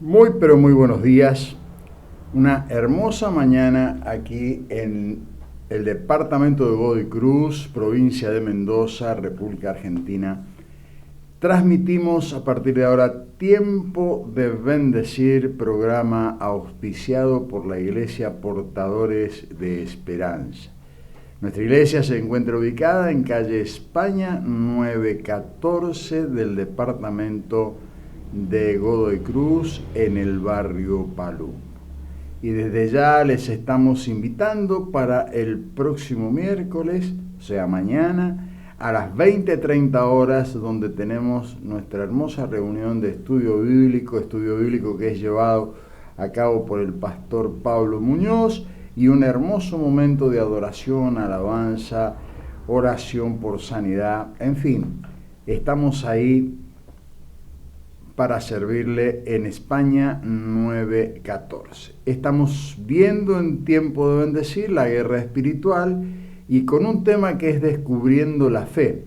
Muy pero muy buenos días. Una hermosa mañana aquí en el departamento de Godoy Cruz, provincia de Mendoza, República Argentina. Transmitimos a partir de ahora Tiempo de Bendecir, programa auspiciado por la Iglesia Portadores de Esperanza. Nuestra iglesia se encuentra ubicada en calle España 914 del departamento de Godoy Cruz, en el barrio Palú. Y desde ya les estamos invitando para el próximo miércoles, o sea mañana, a las 20:30 horas, donde tenemos nuestra hermosa reunión de estudio bíblico que es llevado a cabo por el pastor Pablo Muñoz, y un hermoso momento de adoración, alabanza, oración por sanidad, en fin, estamos ahí para servirle en España 914. Estamos viendo en Tiempo de Bendecir la guerra espiritual y con un tema que es descubriendo la fe.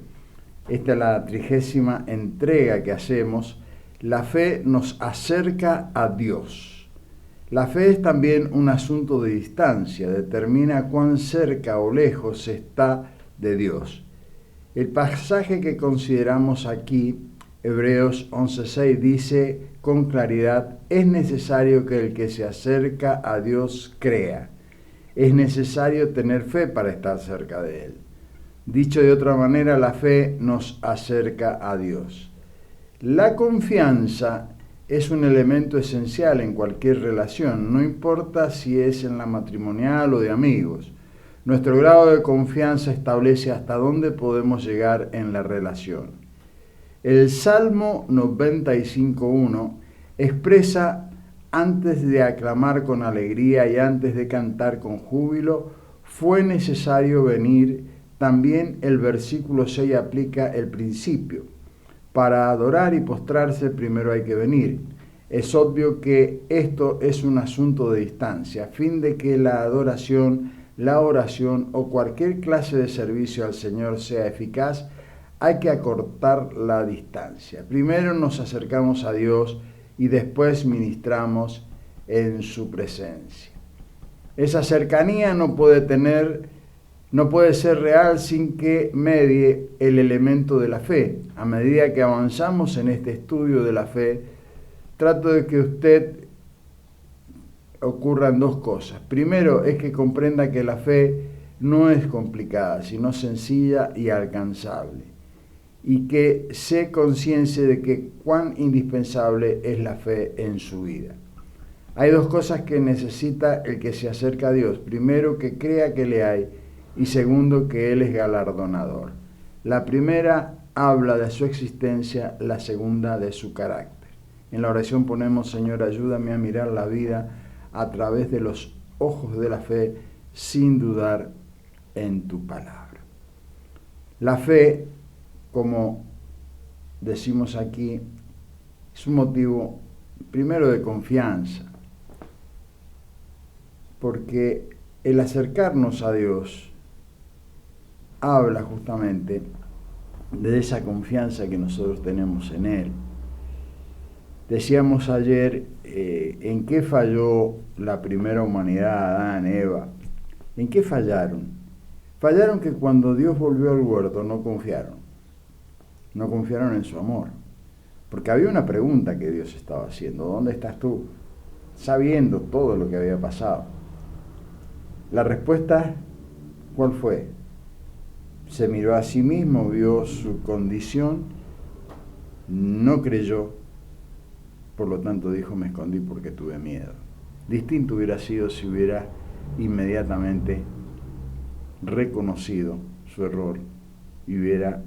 Esta es la 30ª entrega que hacemos. La fe nos acerca a Dios. La fe es también un asunto de distancia, determina cuán cerca o lejos está de Dios. El pasaje que consideramos aquí, Hebreos 11:6, dice con claridad: es necesario que el que se acerca a Dios crea. Es necesario tener fe para estar cerca de Él. Dicho de otra manera, la fe nos acerca a Dios. La confianza es un elemento esencial en cualquier relación, no importa si es en la matrimonial o de amigos. Nuestro grado de confianza establece hasta dónde podemos llegar en la relación. El Salmo 95:1 expresa: antes de aclamar con alegría y antes de cantar con júbilo, fue necesario venir. También el versículo 6 aplica el principio: para adorar y postrarse primero hay que venir. Es obvio que esto es un asunto de distancia, a fin de que la adoración, la oración o cualquier clase de servicio al Señor sea eficaz. Hay que acortar la distancia. Primero nos acercamos a Dios y después ministramos en su presencia. Esa cercanía no puede ser real sin que medie el elemento de la fe. A medida que avanzamos en este estudio de la fe, trato de que usted ocurran dos cosas. Primero es que comprenda que la fe no es complicada, sino sencilla y alcanzable, y que se conciencie de que cuán indispensable es la fe en su vida. Hay dos cosas que necesita el que se acerca a Dios. Primero, que crea que le hay, y segundo, que Él es galardonador. La primera habla de su existencia, la segunda de su carácter. En la oración ponemos: Señor, ayúdame a mirar la vida a través de los ojos de la fe, sin dudar en tu palabra. La fe, como decimos aquí, es un motivo primero de confianza, porque el acercarnos a Dios habla justamente de esa confianza que nosotros tenemos en Él. Decíamos ayer, ¿en qué falló la primera humanidad, Adán, Eva? ¿En qué fallaron? Fallaron que cuando Dios volvió al huerto no confiaron en su amor, porque había una pregunta que Dios estaba haciendo: ¿dónde estás tú? Sabiendo todo lo que había pasado. La respuesta, ¿cuál fue? Se miró a sí mismo, vio su condición, no creyó, por lo tanto dijo: me escondí porque tuve miedo. Distinto hubiera sido si hubiera inmediatamente reconocido su error y hubiera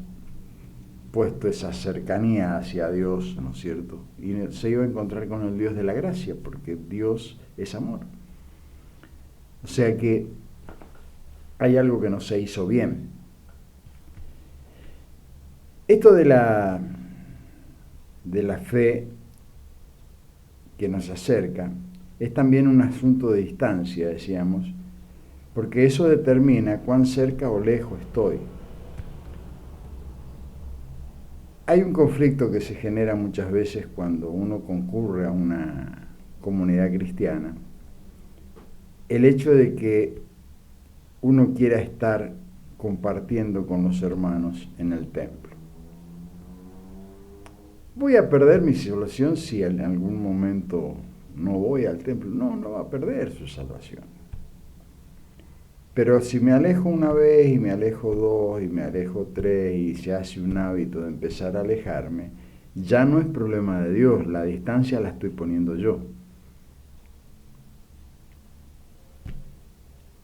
puesto esa cercanía hacia Dios, ¿no es cierto? Y se iba a encontrar con el Dios de la gracia, porque Dios es amor. O sea que hay algo que no se hizo bien. Esto de la fe que nos acerca es también un asunto de distancia, decíamos, porque eso determina cuán cerca o lejos estoy. Hay un conflicto que se genera muchas veces cuando uno concurre a una comunidad cristiana. El hecho de que uno quiera estar compartiendo con los hermanos en el templo. ¿Voy a perder mi salvación si en algún momento no voy al templo? No, no va a perder su salvación. Pero si me alejo una vez y me alejo dos y me alejo tres y se hace un hábito de empezar a alejarme, ya no es problema de Dios, la distancia la estoy poniendo yo.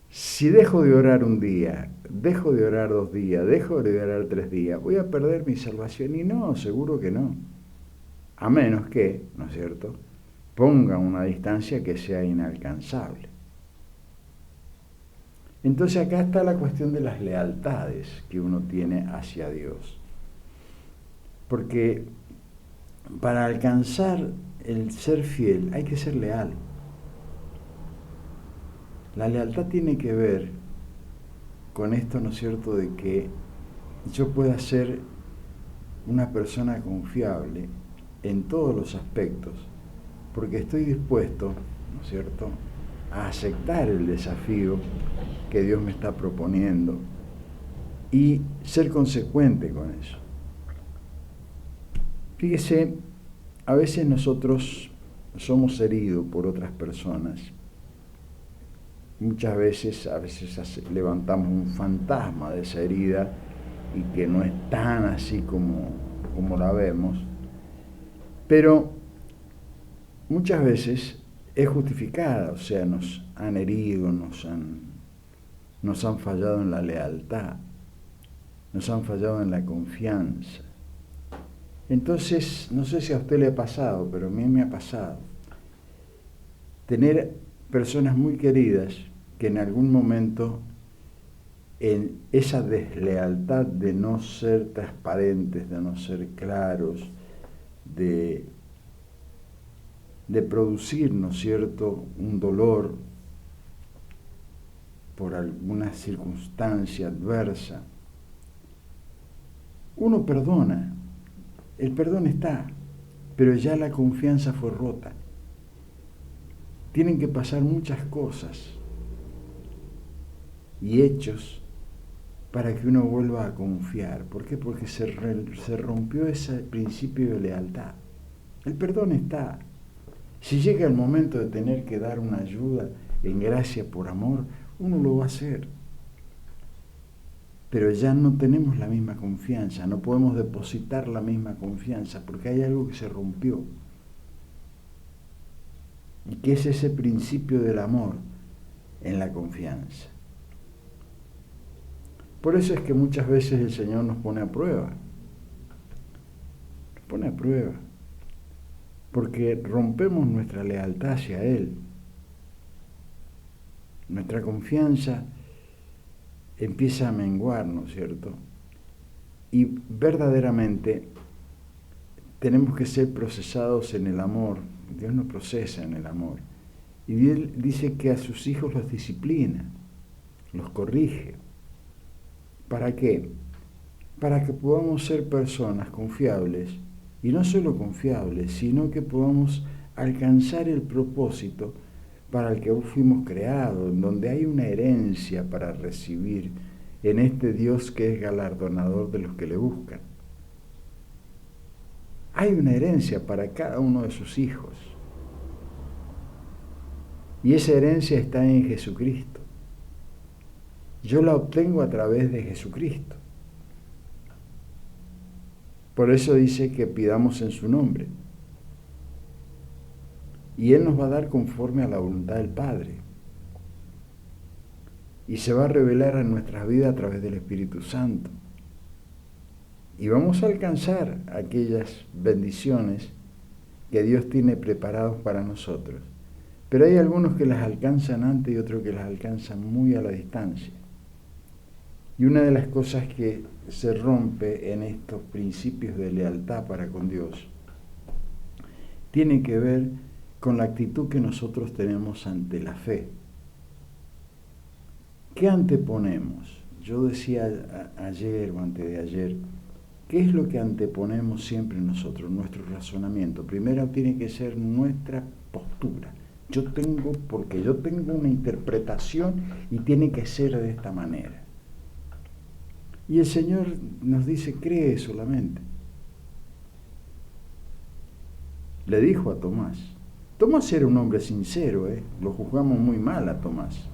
Si dejo de orar un día, dejo de orar 2 días, dejo de orar 3 días, ¿voy a perder mi salvación? Y no, seguro que no. A menos que, ¿no es cierto?, ponga una distancia que sea inalcanzable. Entonces acá está la cuestión de las lealtades que uno tiene hacia Dios. Porque para alcanzar el ser fiel hay que ser leal. La lealtad tiene que ver con esto, ¿no es cierto?, de que yo pueda ser una persona confiable en todos los aspectos, porque estoy dispuesto, ¿no es cierto?, a aceptar el desafío que Dios me está proponiendo y ser consecuente con eso. Fíjese, a veces nosotros somos heridos por otras personas. Muchas veces, levantamos un fantasma de esa herida y que no es tan así como la vemos, pero muchas veces es justificada, o sea, nos han herido, nos han fallado en la lealtad, nos han fallado en la confianza. Entonces, no sé si a usted le ha pasado, pero a mí me ha pasado. Tener personas muy queridas que en algún momento, en esa deslealtad de no ser transparentes, de no ser claros, de producir, ¿no es cierto?, un dolor por alguna circunstancia adversa, uno perdona, el perdón está, pero ya la confianza fue rota. Tienen que pasar muchas cosas y hechos para que uno vuelva a confiar. ¿Por qué? Porque se rompió ese principio de lealtad. El perdón está. Si llega el momento de tener que dar una ayuda en gracia por amor, uno lo va a hacer. Pero ya no tenemos la misma confianza, no podemos depositar la misma confianza, porque hay algo que se rompió. ¿Y qué es ese principio del amor en la confianza? Por eso es que muchas veces el Señor nos pone a prueba. Nos pone a prueba. Porque rompemos nuestra lealtad hacia Él. Nuestra confianza empieza a menguar, ¿no es cierto? Y verdaderamente tenemos que ser procesados en el amor. Dios nos procesa en el amor. Y Él dice que a sus hijos los disciplina, los corrige. ¿Para qué? Para que podamos ser personas confiables, y no solo confiables, sino que podamos alcanzar el propósito para el que fuimos creados, en donde hay una herencia para recibir en este Dios que es galardonador de los que le buscan. Hay una herencia para cada uno de sus hijos. Y esa herencia está en Jesucristo. Yo la obtengo a través de Jesucristo. Por eso dice que pidamos en su nombre. Y Él nos va a dar conforme a la voluntad del Padre. Y se va a revelar en nuestras vidas a través del Espíritu Santo. Y vamos a alcanzar aquellas bendiciones que Dios tiene preparados para nosotros. Pero hay algunos que las alcanzan antes y otros que las alcanzan muy a la distancia. Y una de las cosas que se rompe en estos principios de lealtad para con Dios tiene que ver con la actitud que nosotros tenemos ante la fe. ¿Qué anteponemos? Yo decía ayer o antes de ayer ¿Qué es lo que anteponemos siempre nosotros? Nuestro razonamiento. Primero tiene que ser nuestra postura. Porque yo tengo una interpretación y tiene que ser de esta manera. Y el Señor nos dice, cree solamente. Le dijo a Tomás. Tomás era un hombre sincero, lo juzgamos muy mal a Tomás.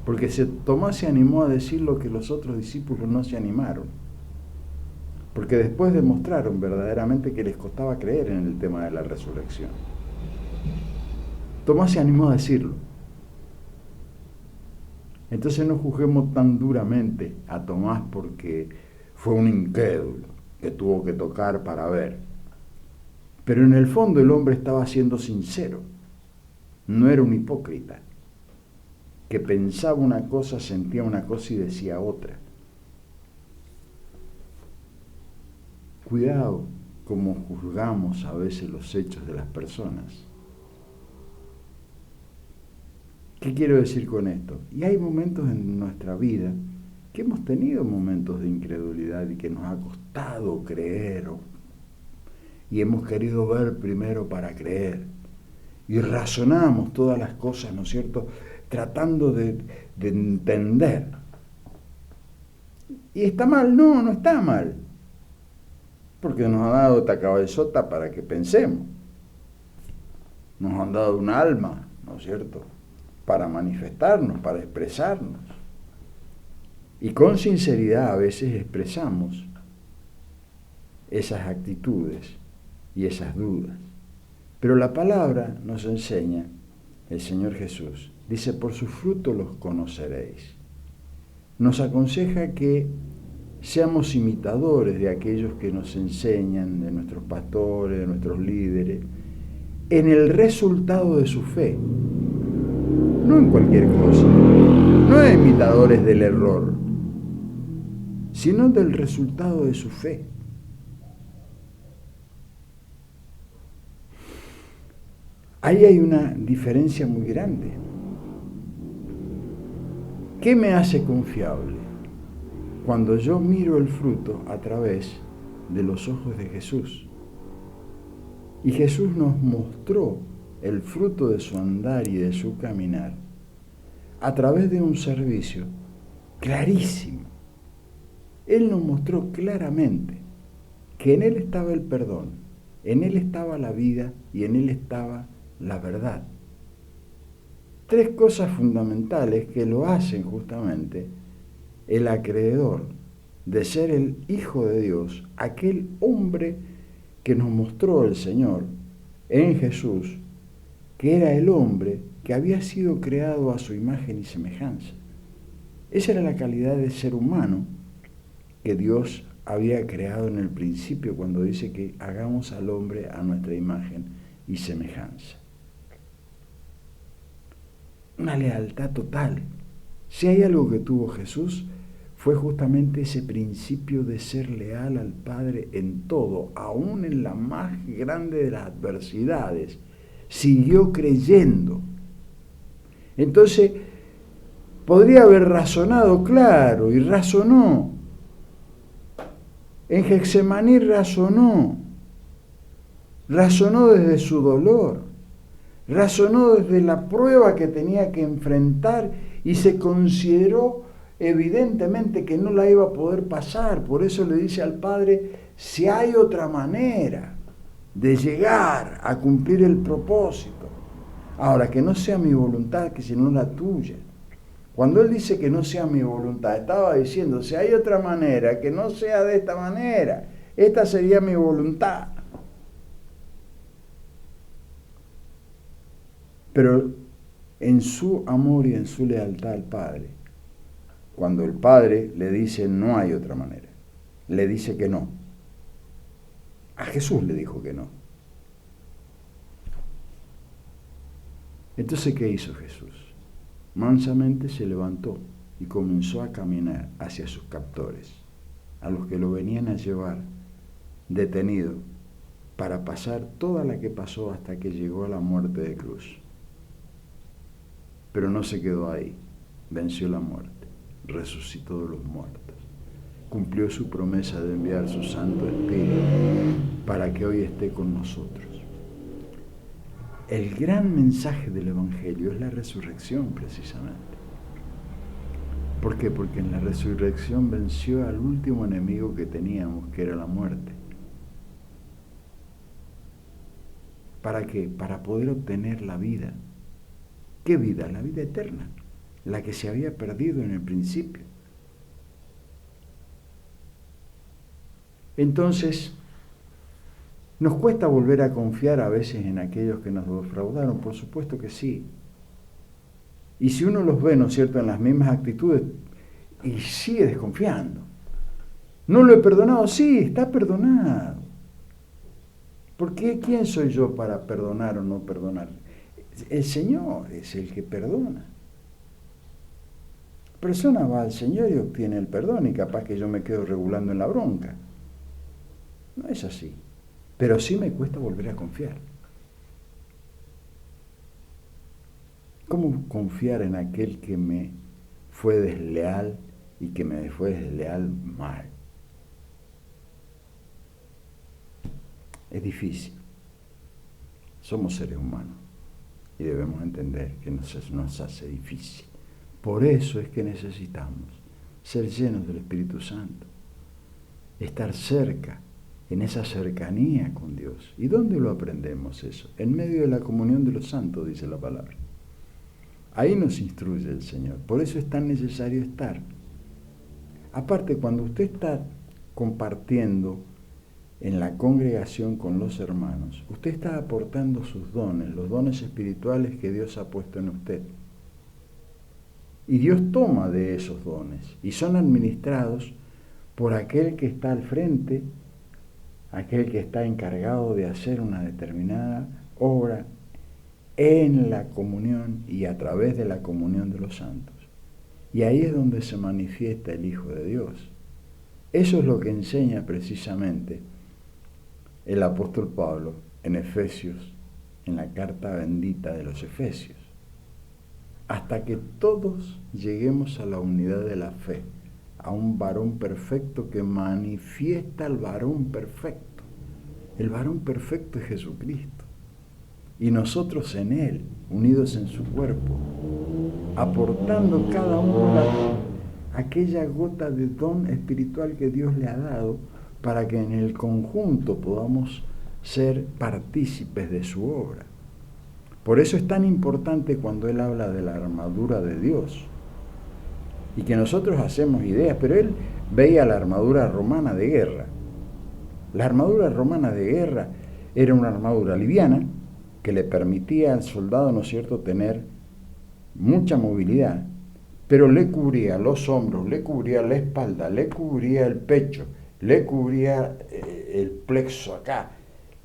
Porque Tomás se animó a decir lo que los otros discípulos no se animaron. Porque después demostraron verdaderamente que les costaba creer en el tema de la resurrección. Tomás se animó a decirlo. Entonces no juzguemos tan duramente a Tomás porque fue un incrédulo que tuvo que tocar para ver. Pero en el fondo el hombre estaba siendo sincero. No era un hipócrita que pensaba una cosa, sentía una cosa y decía otra. Cuidado como juzgamos a veces los hechos de las personas. ¿Qué quiero decir con esto? Y hay momentos en nuestra vida que hemos tenido momentos de incredulidad y que nos ha costado creer y hemos querido ver primero para creer y razonamos todas las cosas, ¿no es cierto?, tratando de entender. ¿Y está mal? No, no está mal, porque nos ha dado esta cabezota para que pensemos, nos han dado un alma, ¿no es cierto?, para manifestarnos, para expresarnos. Y con sinceridad a veces expresamos esas actitudes y esas dudas. Pero la palabra nos enseña, el Señor Jesús, dice, por sus frutos los conoceréis. Nos aconseja que seamos imitadores de aquellos que nos enseñan, de nuestros pastores, de nuestros líderes, en el resultado de su fe. No en cualquier cosa, no imitadores del error, sino del resultado de su fe. Ahí hay una diferencia muy grande. ¿Qué me hace confiable? Cuando yo miro el fruto a través de los ojos de Jesús. Y Jesús nos mostró el fruto de su andar y de su caminar a través de un servicio clarísimo. Él nos mostró claramente que en Él estaba el perdón, en Él estaba la vida y en Él estaba la verdad. Tres cosas fundamentales que lo hacen justamente el acreedor de ser el Hijo de Dios, aquel hombre que nos mostró el Señor en Jesús, que era el hombre que había sido creado a su imagen y semejanza. Esa era la calidad de ser humano que Dios había creado en el principio cuando dice que hagamos al hombre a nuestra imagen y semejanza. Una lealtad total. Si hay algo que tuvo Jesús, fue justamente ese principio de ser leal al Padre en todo, aún en la más grande de las adversidades. Siguió creyendo. Entonces, podría haber razonado, claro, y razonó. En Getsemaní razonó desde su dolor, razonó desde la prueba que tenía que enfrentar y se consideró evidentemente que no la iba a poder pasar. Por eso le dice al Padre, si hay otra manera de llegar a cumplir el propósito, ahora que no sea mi voluntad, que sino la tuya. Cuando él dice que no sea mi voluntad, estaba diciendo, si hay otra manera, que no sea de esta manera, esta sería mi voluntad. Pero en su amor y en su lealtad al Padre, cuando el Padre le dice no hay otra manera, le dice que no. A Jesús le dijo que no. Entonces, ¿qué hizo Jesús? Mansamente se levantó y comenzó a caminar hacia sus captores, a los que lo venían a llevar detenido para pasar toda la que pasó hasta que llegó a la muerte de cruz. Pero no se quedó ahí, venció la muerte, resucitó de los muertos. cumplió su promesa de enviar su Santo Espíritu para que hoy esté con nosotros. El gran mensaje del Evangelio es la resurrección, precisamente. ¿Por qué? Porque en la resurrección venció al último enemigo que teníamos, que era la muerte. ¿Para qué? Para poder obtener la vida. ¿Qué vida? La vida eterna, la que se había perdido en el principio. Entonces, ¿nos cuesta volver a confiar a veces en aquellos que nos defraudaron? Por supuesto que sí. Y si uno los ve, ¿no es cierto?, en las mismas actitudes, y sigue desconfiando. ¿No lo he perdonado? Sí, está perdonado. ¿Por qué? ¿Quién soy yo para perdonar o no perdonar? El Señor es el que perdona. La persona va al Señor y obtiene el perdón, y capaz que yo me quedo regulando en la bronca. No es así. Pero sí me cuesta volver a confiar. ¿Cómo confiar en aquel que me fue desleal y que me fue desleal mal? Es difícil. Somos seres humanos y debemos entender que nos hace difícil. Por eso es que necesitamos ser llenos del Espíritu Santo, estar cerca, en esa cercanía con Dios. ¿Y dónde lo aprendemos eso? En medio de la comunión de los santos, dice la palabra. Ahí nos instruye el Señor. Por eso es tan necesario estar. Aparte, cuando usted está compartiendo en la congregación con los hermanos, usted está aportando sus dones, los dones espirituales que Dios ha puesto en usted. Y Dios toma de esos dones y son administrados por aquel que está al frente, aquel que está encargado de hacer una determinada obra en la comunión y a través de la comunión de los santos. Y ahí es donde se manifiesta el Hijo de Dios. Eso es lo que enseña precisamente el apóstol Pablo en Efesios, en la carta bendita de los Efesios. Hasta que todos lleguemos a la unidad de la fe, a un varón perfecto que manifiesta al varón perfecto. El varón perfecto es Jesucristo. Y nosotros en Él, unidos en su cuerpo, aportando cada uno aquella gota de don espiritual que Dios le ha dado para que en el conjunto podamos ser partícipes de su obra. Por eso es tan importante cuando Él habla de la armadura de Dios y que nosotros hacemos ideas, pero Él veía la armadura romana de guerra. La armadura romana de guerra era una armadura liviana que le permitía al soldado, ¿no es cierto?, tener mucha movilidad, pero le cubría los hombros, le cubría la espalda, le cubría el pecho, le cubría el plexo acá,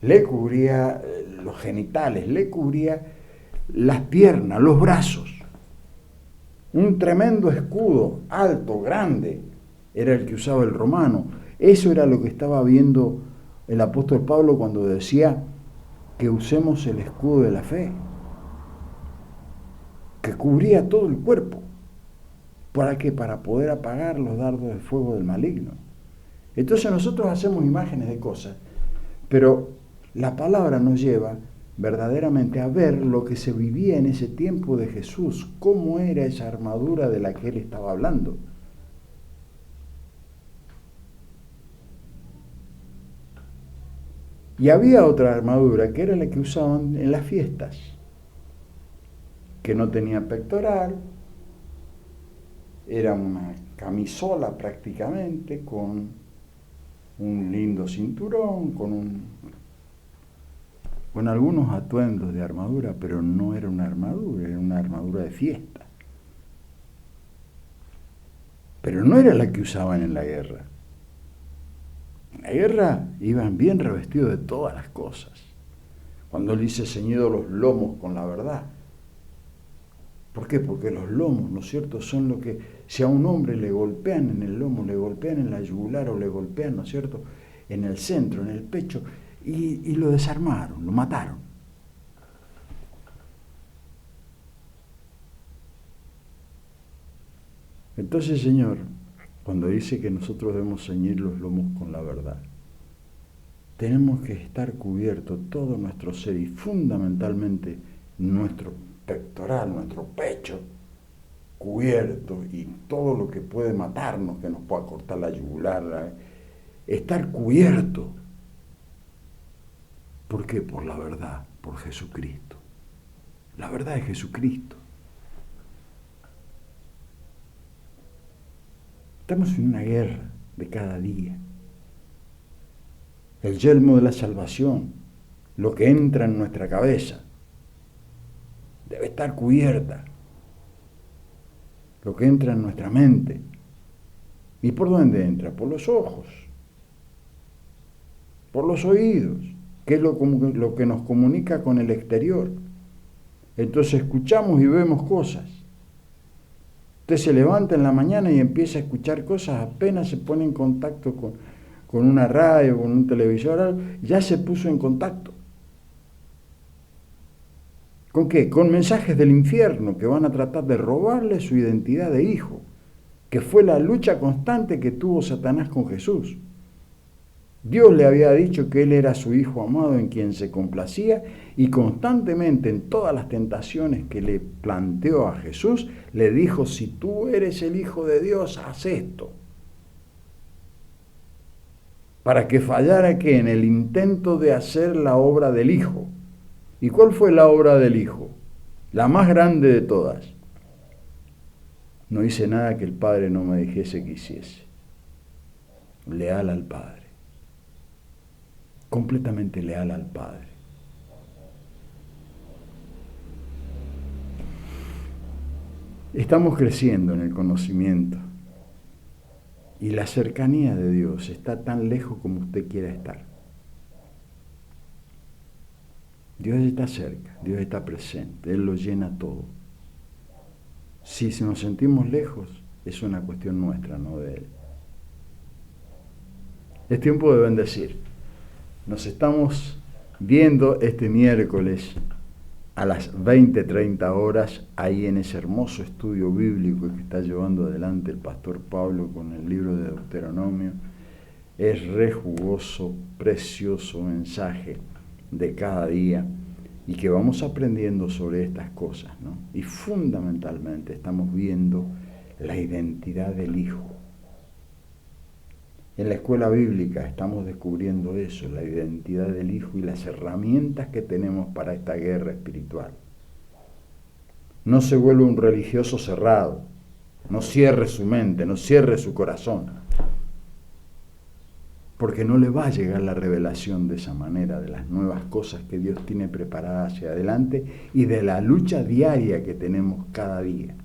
le cubría los genitales, le cubría las piernas, los brazos. Un tremendo escudo, alto, grande, era el que usaba el romano. Eso era lo que estaba viendo el apóstol Pablo cuando decía que usemos el escudo de la fe, que cubría todo el cuerpo. ¿Para qué? Para poder apagar los dardos de fuego del maligno. Entonces nosotros hacemos imágenes de cosas, pero la palabra nos lleva verdaderamente a ver lo que se vivía en ese tiempo de Jesús, cómo era esa armadura de la que Él estaba hablando. Y había otra armadura que era la que usaban en las fiestas, que no tenía pectoral, era una camisola prácticamente, con un lindo cinturón, con algunos atuendos de armadura, pero no era una armadura, era una armadura de fiesta. Pero no era la que usaban en la guerra. En la guerra iban bien revestidos de todas las cosas. Cuando Él dice ceñido los lomos con la verdad. ¿Por qué? Porque los lomos, ¿no es cierto?, son lo que, si a un hombre le golpean en el lomo, le golpean en la yugular o le golpean, ¿no es cierto?, en el centro, en el pecho, y lo desarmaron, lo mataron. Entonces, Señor, cuando dice que nosotros debemos ceñir los lomos con la verdad. Tenemos que estar cubiertos todo nuestro ser y fundamentalmente nuestro pectoral, nuestro pecho cubierto y todo lo que puede matarnos, que nos pueda cortar la yugular, estar cubierto. ¿Por qué? Por la verdad, por Jesucristo. La verdad es Jesucristo. Estamos en una guerra de cada día. El yelmo de la salvación, lo que entra en nuestra cabeza, debe estar cubierta. Lo que entra en nuestra mente. ¿Y por dónde entra? Por los ojos, por los oídos, que es lo que nos comunica con el exterior. Entonces escuchamos y vemos cosas. Usted se levanta en la mañana y empieza a escuchar cosas, apenas se pone en contacto con una radio, con un televisor, ya se puso en contacto. ¿Con qué? Con mensajes del infierno que van a tratar de robarle su identidad de hijo, que fue la lucha constante que tuvo Satanás con Jesús. Dios le había dicho que Él era su Hijo amado en quien se complacía y constantemente en todas las tentaciones que le planteó a Jesús, le dijo, si tú eres el Hijo de Dios, haz esto. Para que fallara que en el intento de hacer la obra del Hijo. ¿Y cuál fue la obra del Hijo? La más grande de todas. No hice nada que el Padre no me dijese que hiciese. Leal al Padre. Completamente leal al Padre. Estamos creciendo en el conocimiento y la cercanía de Dios está tan lejos como usted quiera estar. Dios está cerca, Dios está presente, Él lo llena todo. Si nos sentimos lejos, es una cuestión nuestra, no de Él. Es tiempo de bendecir. Nos estamos viendo este miércoles a las 20:30 horas, ahí en ese hermoso estudio bíblico que está llevando adelante el pastor Pablo con el libro de Deuteronomio. Es re jugoso, precioso mensaje de cada día y que vamos aprendiendo sobre estas cosas, ¿no? Y fundamentalmente estamos viendo la identidad del Hijo. En la escuela bíblica estamos descubriendo eso, la identidad del Hijo y las herramientas que tenemos para esta guerra espiritual. No se vuelve un religioso cerrado, no cierre su mente, no cierre su corazón, porque no le va a llegar la revelación de esa manera, de las nuevas cosas que Dios tiene preparadas hacia adelante y de la lucha diaria que tenemos cada día.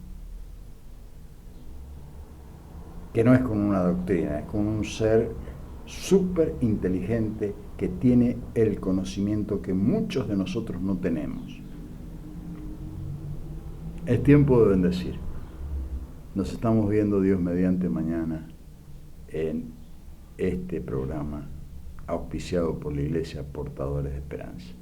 Que no es con una doctrina, es con un ser súper inteligente que tiene el conocimiento que muchos de nosotros no tenemos. Es tiempo de bendecir. Nos estamos viendo Dios mediante mañana en este programa auspiciado por la Iglesia Portadores de Esperanza.